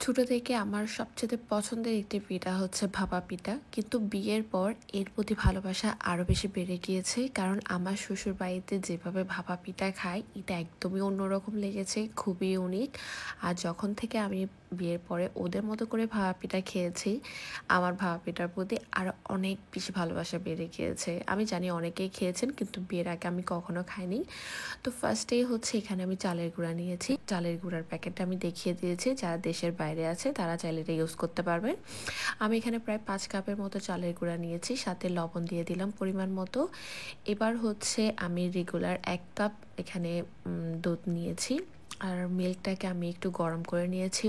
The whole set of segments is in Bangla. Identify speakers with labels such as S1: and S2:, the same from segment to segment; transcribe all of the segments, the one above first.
S1: ছোট থেকে আমার সবচেয়ে পছন্দের একটি পিঠা হচ্ছে ভাপা পিঠা। কিন্তু বিয়ের পর এর প্রতি ভালোবাসা আরো বেশি বেড়ে গিয়েছে। কারণ আমার শ্বশুরবাড়িতে যেভাবে ভাপা পিঠা খায়, এটা একদমই অন্যরকম লেগেছে, খুবই ইউনিক। আর যখন থেকে আমি বিয়ের পরে ওদের মতো করে ভাপা পিঠা খেয়েছি, আমার ভাপা পিঠার প্রতি আরো অনেক বেশি ভালোবাসা বেড়ে গিয়েছে। আমি জানি অনেকেই খেয়েছেন, কিন্তু বিয়ের আগে আমি কখনো খাইনি। তো ফার্স্টেই হচ্ছে এখানে আমি চালের গুঁড়া নিয়েছি। চালের গুঁড়ার প্যাকেটটা আমি দেখিয়ে দিয়েছি, যারা দেশের বাইরে আছে তারা চাইলে এটা ইউজ করতে পারবেন। আমি এখানে প্রায় 5 কাপের মতো চালের গুঁড়া নিয়েছি, সাথে লবণ দিয়ে দিলাম পরিমাণ মতো। এবার হচ্ছে আমি রেগুলার 1 কাপ এখানে দুধ নিয়েছি। আর মিল্কটাকে আমি একটু গরম করে নিয়েছি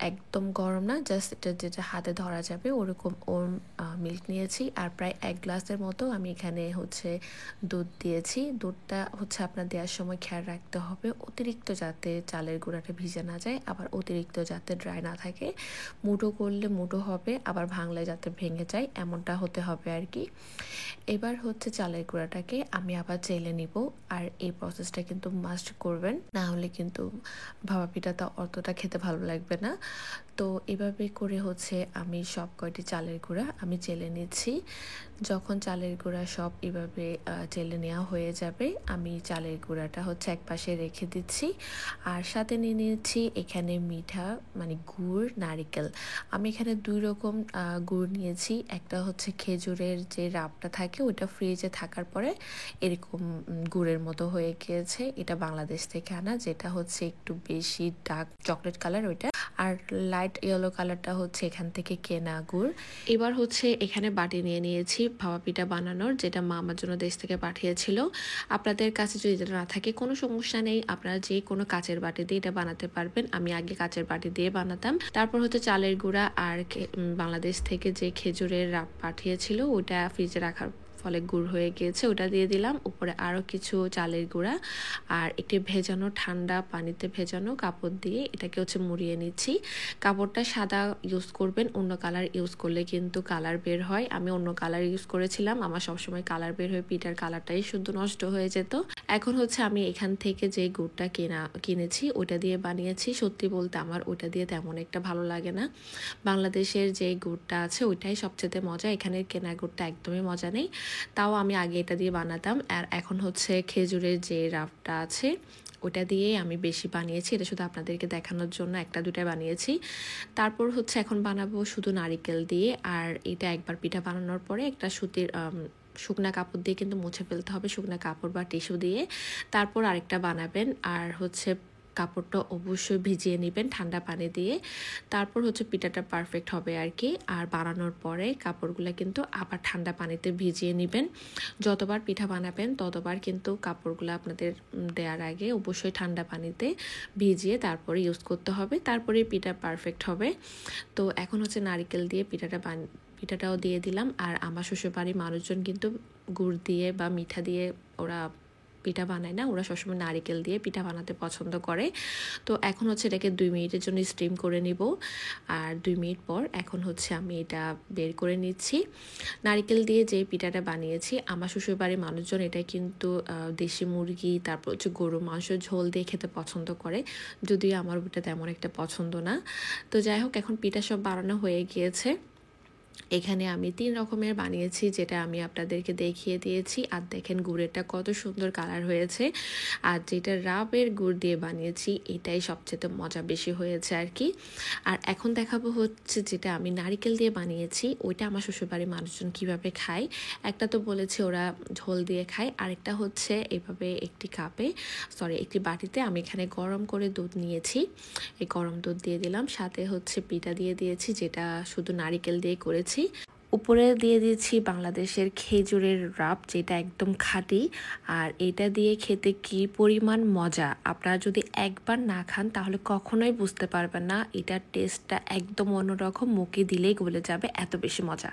S1: একদম গরম না, জাস্ট এটা যেটা হাতে ধরা যাবে ওরকম মিল্ক নিয়েছি। আর প্রায় 1 গ্লাসের মতো আমি এখানে হচ্ছে দুধ দিয়েছি। দুধটা হচ্ছে আপনার দেওয়ার সময় খেয়াল রাখতে হবে অতিরিক্ত যাতে চালের গুঁড়াটা ভিজে না যায়, আবার অতিরিক্ত যাতে ড্রাই না থাকে। মুঠো করলে মুঠো হবে, আবার ভাঙলে যাতে ভেঙে যায় এমনটা হতে হবে আর কি। এবার হচ্ছে চালের গুঁড়াটাকে আমি আবার চেলে নিব। আর এই প্রসেসটা কিন্তু মাস্ট করবেন, না হলে কিন্তু ভাপা পিঠাটা অতটা খেতে ভালো লাগবে না। তো এভাবে করে হচ্ছে আমি সব কয়টি চালের গুঁড়া আমি চেলে নিচ্ছি। যখন চালের গুঁড়া সব এভাবে চেলে নেওয়া হয়ে যাবে, আমি চালের গুঁড়াটা হচ্ছে একপাশে রেখে দিচ্ছি। আর সাথে নিয়ে নিচ্ছি এখানে মিঠা, মানে গুড়, নারিকেল। আমি এখানে 2 রকম গুড় নিয়েছি। একটা হচ্ছে খেজুরের যে রাবটা থাকে ওটা ফ্রিজে থাকার পরে এরকম গুড়ের মতো হয়ে গিয়েছে। এটা বাংলাদেশ থেকে আনা, যেটা হচ্ছে একটু বেশি ডার্ক চকলেট কালার ওইটা। আর লাইট ইয়েলো কালারটা হচ্ছে এখান থেকে কেনা গুড়। এবার হচ্ছে এখানে বাটি নিয়ে নিয়েছি ভাপা পিঠা বানানোর, যেটা মা আমার জন্য দেশ থেকে পাঠিয়েছিল। আপনাদের কাছে যদি যেটা না থাকে কোনো সমস্যা নেই, আপনারা যে কোনো কাচের বাটি দিয়ে এটা বানাতে পারবেন। আমি আগে কাচের বাটি দিয়ে বানাতাম। তারপর হচ্ছে চালের গুঁড়া আর বাংলাদেশ থেকে যে খেজুরের রাব পাঠিয়েছিল ওটা ফ্রিজে রাখার ফলে গুড় হয়ে গিয়েছে, ওটা দিয়ে দিলাম। উপরে আরও কিছু চালের গুঁড়া আর একটি ভেজানো, ঠান্ডা পানিতে ভেজানো কাপড় দিয়ে এটাকে হচ্ছে মুড়িয়ে নিচ্ছি। কাপড়টা সাদা ইউজ করবেন, অন্য কালার ইউজ করলে কিন্তু কালার বের হয়। আমি অন্য কালার ইউজ করেছিলাম, আমার সবসময় কালার বের হয়ে পিঠার কালারটাই শুধু নষ্ট হয়ে যেত। এখন হচ্ছে আমি এখান থেকে যে গুড়টা কিনেছি ওটা দিয়ে বানিয়েছি। সত্যি বলতে আমার ওটা দিয়ে তেমন একটা ভালো লাগে না। বাংলাদেশের যে গুড়টা আছে ওইটাই সবচেয়ে মজা, এখানের কেনা গুড়টা একদমই মজা নেই। তাও আমি আগে এটা দিয়ে বানাতাম। আর এখন হচ্ছে খেজুরের যে রাবটা আছে ওটা দিয়েই আমি বেশি বানিয়েছি, এটা শুধু আপনাদেরকে দেখানোর জন্য একটা দুটা বানিয়েছি। তারপর হচ্ছে এখন বানাবো শুধু নারিকেল দিয়ে। আর এটা একবার পিঠা বানানোর পরে একটা সুতির শুকনা কাপড় দিয়ে কিন্তু মুছে ফেলতে হবে, শুকনা কাপড় বা টিস্যু দিয়ে। তারপর আরেকটা বানাবেন, আর হচ্ছে কাপড়টা অবশ্যই ভিজিয়ে নেবেন ঠান্ডা পানি দিয়ে। তারপর হচ্ছে পিঠাটা পারফেক্ট হবে আর কি। আর বানানোর পরে কাপড়গুলো কিন্তু আবার ঠান্ডা পানিতে ভিজিয়ে নেবেন। যতবার পিঠা বানাবেন ততবার কিন্তু কাপড়গুলো আপনাদের দেওয়ার আগে অবশ্যই ঠান্ডা পানিতে ভিজিয়ে তারপরে ইউজ করতে হবে, তারপরে পিঠা পারফেক্ট হবে। তো এখন হচ্ছে নারকেল দিয়ে পিঠাটাও দিয়ে দিলাম। আর আমার শ্বশুরবাড়ির মানুষজন কিন্তু গুড় দিয়ে বা মিঠা দিয়ে ওরা পিঠা বানায় না, ওরা সবসময় নারিকেল দিয়ে পিঠা বানাতে পছন্দ করে। তো এখন হচ্ছে এটাকে 2 মিনিটের জন্য স্টিম করে নিব। আর 2 মিনিট পর এখন হচ্ছে আমি এটা বের করে নিচ্ছি। নারিকেল দিয়ে যে পিঠাটা বানিয়েছি, আমার শ্বশুরবাড়ির মানুষজন এটা কিন্তু দেশি মুরগি, তারপর হচ্ছে গরু মাংস ঝোল দিয়ে খেতে পছন্দ করে, যদিও আমার ওটা তেমন একটা পছন্দ না। তো যাই হোক, এখন পিঠা সব বানানো হয়ে গিয়েছে। এখানে আমি 3 রকমের বানিয়েছি, যেটা আমি আপনাদেরকে দেখিয়ে দিয়েছি। আর দেখেন গুড়েরটা কত সুন্দর কালার হয়েছে। আর যেটা রাবের গুড় দিয়ে বানিয়েছি এটাই সবচেয়ে মজা বেশি হয়েছে আর কি। আর এখন দেখাবো হচ্ছে যেটা আমি নারিকেল দিয়ে বানিয়েছি, ওইটা আমার শ্বশুরবাড়ির মানুষজন কীভাবে খায়। একটা তো বলেছে ওরা ঝোল দিয়ে খায়, আরেকটা হচ্ছে এভাবে একটি বাটিতে আমি এখানে গরম করে দুধ নিয়েছি, এই গরম দুধ দিয়ে দিলাম। সাথে হচ্ছে পিঠা দিয়ে দিয়েছি, যেটা শুধু নারিকেল দিয়ে করেছি। উপরে দিয়ে দিয়েছি বাংলাদেশের খেজুরের রাব, যেটা একদম খাঁটি। আর এটা দিয়ে খেতে কি পরিমাণ মজা, আপনারা যদি একবার না খান তাহলে কখনোই বুঝতে পারবেন না। এটার টেস্টটা একদম অন্যরকম, মুখে দিলেই গলে যাবে, এত বেশি মজা।